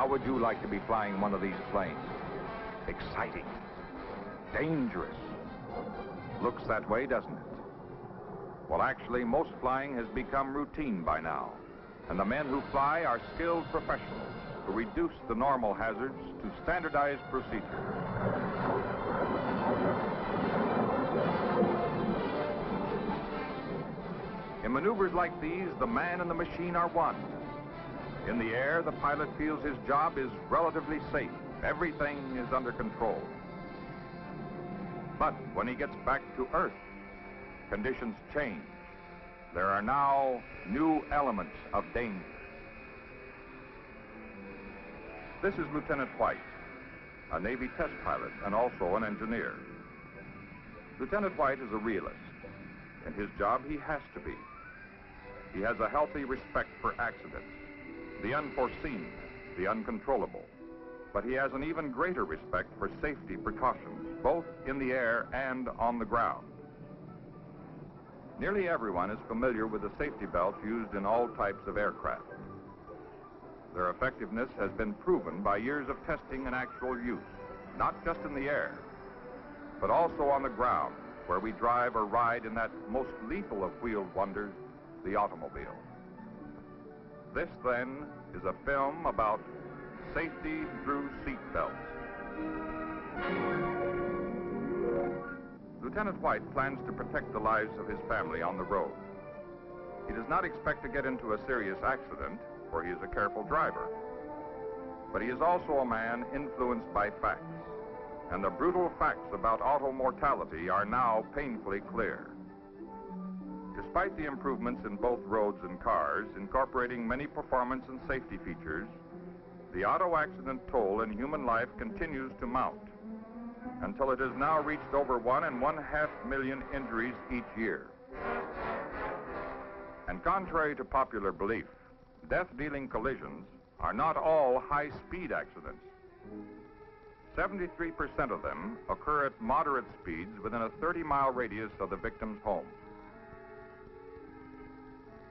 How would you like to be flying one of these planes? Exciting. Dangerous. Looks that way, doesn't it? Well, actually, most flying has become routine by now, and the men who fly are skilled professionals who reduce the normal hazards to standardized procedure. In maneuvers like these, the man and the machine are one. In the air, the pilot feels his job is relatively safe. Everything is under control. But when he gets back to Earth, conditions change. There are now new elements of danger. This is Lieutenant White, a Navy test pilot and also an engineer. Lieutenant White is a realist. In his job, he has to be. He has a healthy respect for accidents, the unforeseen, the uncontrollable. But he has an even greater respect for safety precautions, both in the air and on the ground. Nearly everyone is familiar with the safety belts used in all types of aircraft. Their effectiveness has been proven by years of testing and actual use, not just in the air, but also on the ground, where we drive or ride in that most lethal of wheeled wonders, the automobile. This, then, is a film about safety through seat belts. Lieutenant White plans to protect the lives of his family on the road. He does not expect to get into a serious accident, for he is a careful driver. But he is also a man influenced by facts, and the brutal facts about auto mortality are now painfully clear. Despite the improvements in both roads and cars, incorporating many performance and safety features, the auto accident toll in human life continues to mount, until it has now reached over 1.5 million injuries each year. And contrary to popular belief, death-dealing collisions are not all high-speed accidents. 73% of them occur at moderate speeds within a 30-mile radius of the victim's home.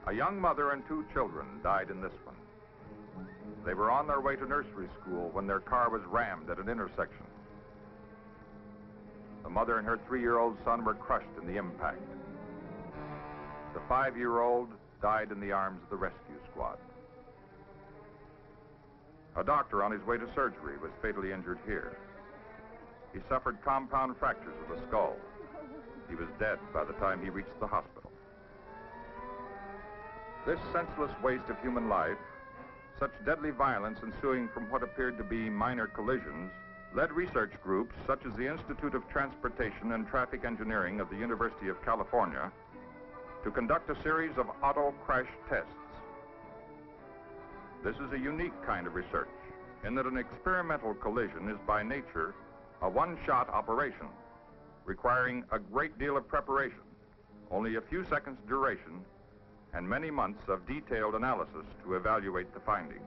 A young mother and 2 children died in this one. They were on their way to nursery school when their car was rammed at an intersection. The mother and her 3-year-old son were crushed in the impact. The 5-year-old died in the arms of the rescue squad. A doctor on his way to surgery was fatally injured here. He suffered compound fractures of the skull. He was dead by the time he reached the hospital. This senseless waste of human life, such deadly violence ensuing from what appeared to be minor collisions, led research groups such as the Institute of Transportation and Traffic Engineering of the University of California to conduct a series of auto crash tests. This is a unique kind of research in that an experimental collision is by nature a one-shot operation, requiring a great deal of preparation, only a few seconds duration, and many months of detailed analysis to evaluate the findings.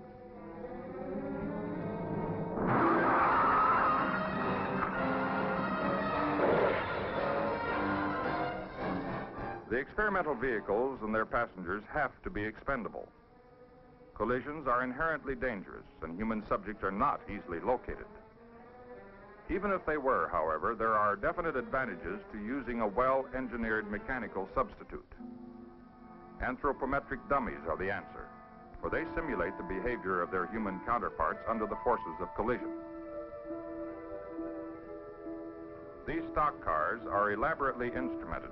The experimental vehicles and their passengers have to be expendable. Collisions are inherently dangerous, and human subjects are not easily located. Even if they were, however, there are definite advantages to using a well-engineered mechanical substitute. Anthropometric dummies are the answer, for they simulate the behavior of their human counterparts under the forces of collision. These stock cars are elaborately instrumented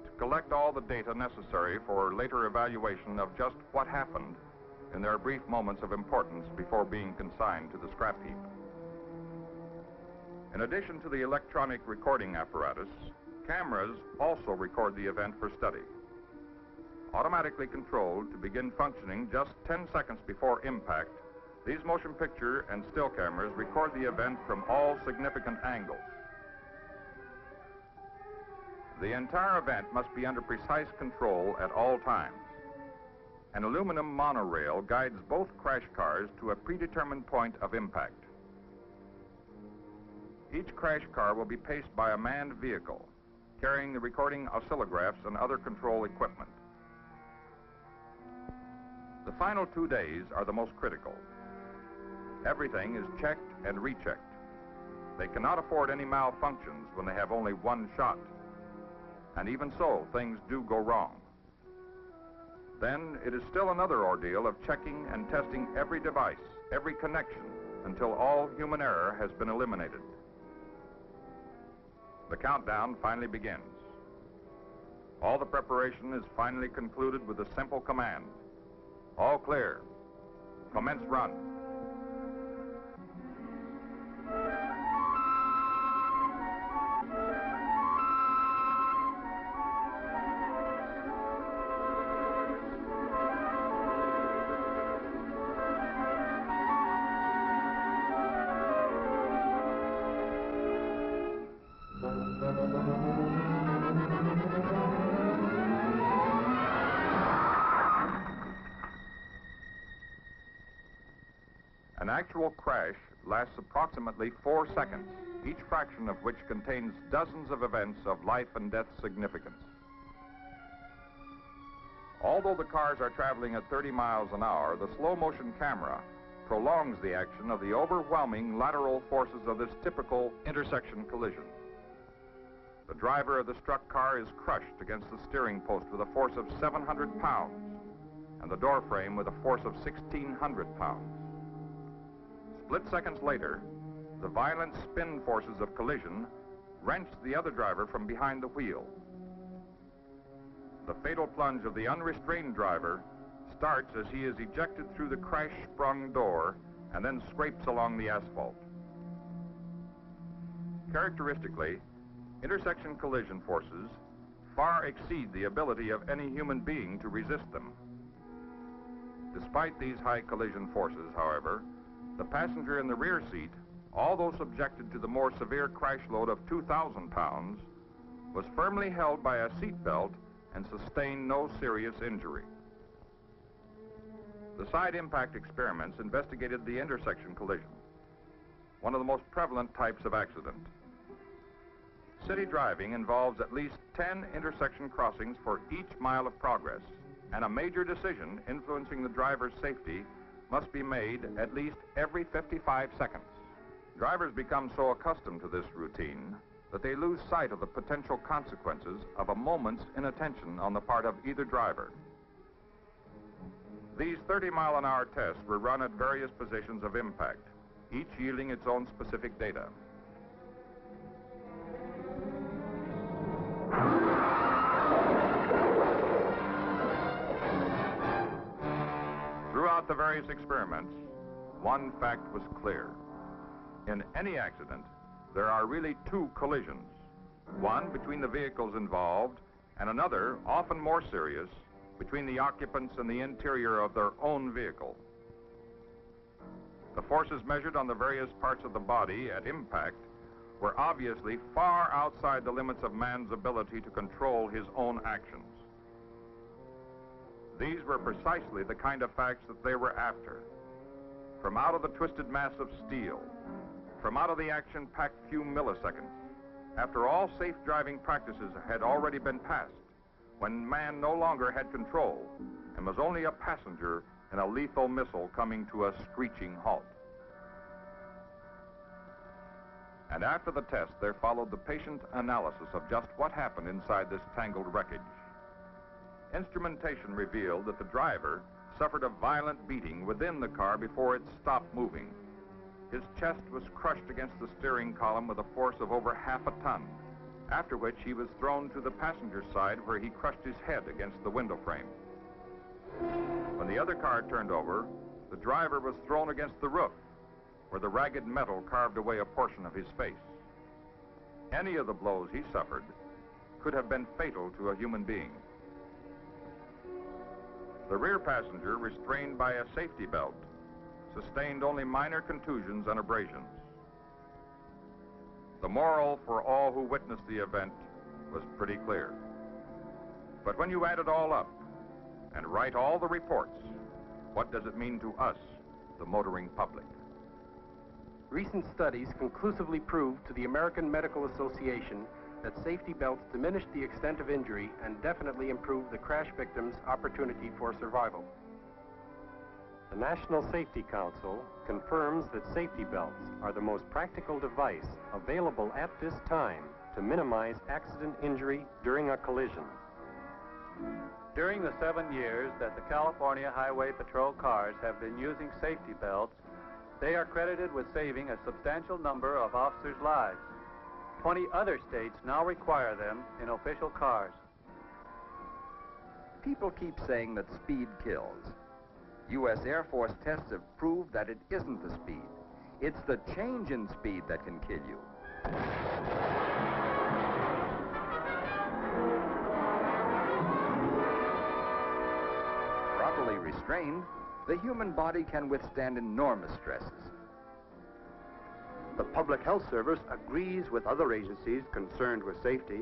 to collect all the data necessary for later evaluation of just what happened in their brief moments of importance before being consigned to the scrap heap. In addition to the electronic recording apparatus, cameras also record the event for study. Automatically controlled to begin functioning just 10 seconds before impact, these motion picture and still cameras record the event from all significant angles. The entire event must be under precise control at all times. An aluminum monorail guides both crash cars to a predetermined point of impact. Each crash car will be paced by a manned vehicle, carrying the recording oscillographs and other control equipment. The final 2 days are the most critical. Everything is checked and rechecked. They cannot afford any malfunctions when they have only one shot. And even so, things do go wrong. Then it is still another ordeal of checking and testing every device, every connection, until all human error has been eliminated. The countdown finally begins. All the preparation is finally concluded with a simple command. All clear. Commence run. An actual crash lasts approximately 4 seconds, each fraction of which contains dozens of events of life and death significance. Although the cars are traveling at 30 miles an hour, the slow-motion camera prolongs the action of the overwhelming lateral forces of this typical intersection collision. The driver of the struck car is crushed against the steering post with a force of 700 pounds, and the door frame with a force of 1,600 pounds. Split seconds later, the violent spin forces of collision wrench the other driver from behind the wheel. The fatal plunge of the unrestrained driver starts as he is ejected through the crash-sprung door and then scrapes along the asphalt. Characteristically, intersection collision forces far exceed the ability of any human being to resist them. Despite these high collision forces, however, the passenger in the rear seat, although subjected to the more severe crash load of 2,000 pounds, was firmly held by a seat belt and sustained no serious injury. The side impact experiments investigated the intersection collision, one of the most prevalent types of accident. City driving involves at least 10 intersection crossings for each mile of progress, and a major decision influencing the driver's safety must be made at least every 55 seconds. Drivers become so accustomed to this routine that they lose sight of the potential consequences of a moment's inattention on the part of either driver. These 30-mile-an-hour tests were run at various positions of impact, each yielding its own specific data. Throughout the various experiments, one fact was clear. In any accident, there are really two collisions, one between the vehicles involved and another, often more serious, between the occupants and the interior of their own vehicle. The forces measured on the various parts of the body at impact were obviously far outside the limits of man's ability to control his own actions. These were precisely the kind of facts that they were after. From out of the twisted mass of steel, from out of the action-packed few milliseconds, after all safe driving practices had already been passed, when man no longer had control and was only a passenger in a lethal missile coming to a screeching halt. And after the test, there followed the patient analysis of just what happened inside this tangled wreckage. Instrumentation revealed that the driver suffered a violent beating within the car before it stopped moving. His chest was crushed against the steering column with a force of over half a ton, after which he was thrown to the passenger side where he crushed his head against the window frame. When the other car turned over, the driver was thrown against the roof, where the ragged metal carved away a portion of his face. Any of the blows he suffered could have been fatal to a human being. The rear passenger, restrained by a safety belt, sustained only minor contusions and abrasions. The moral for all who witnessed the event was pretty clear. But when you add it all up and write all the reports, what does it mean to us, the motoring public? Recent studies conclusively proved to the American Medical Association that safety belts diminish the extent of injury and definitely improve the crash victim's opportunity for survival. The National Safety Council confirms that safety belts are the most practical device available at this time to minimize accident injury during a collision. During the 7 years that the California Highway Patrol cars have been using safety belts, they are credited with saving a substantial number of officers' lives. 20 other states now require them in official cars. People keep saying that speed kills. U.S. Air Force tests have proved that it isn't the speed. It's the change in speed that can kill you. Properly restrained, the human body can withstand enormous stresses. The Public Health Service agrees with other agencies concerned with safety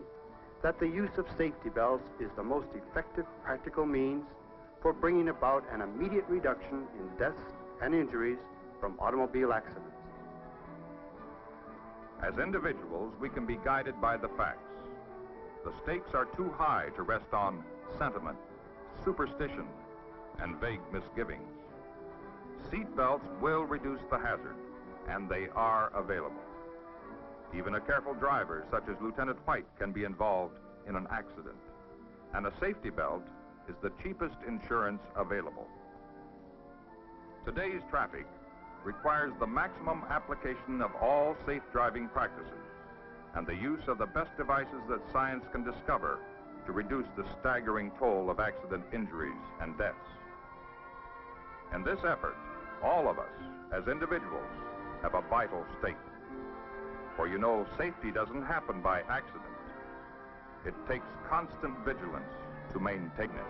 that the use of safety belts is the most effective practical means for bringing about an immediate reduction in deaths and injuries from automobile accidents. As individuals, we can be guided by the facts. The stakes are too high to rest on sentiment, superstition, and vague misgivings. Seat belts will reduce the hazard, and they are available. Even a careful driver, such as Lieutenant White, can be involved in an accident. And a safety belt is the cheapest insurance available. Today's traffic requires the maximum application of all safe driving practices and the use of the best devices that science can discover to reduce the staggering toll of accident injuries and deaths. In this effort, all of us, as individuals, have a vital stake. For you know, safety doesn't happen by accident. It takes constant vigilance to maintain it.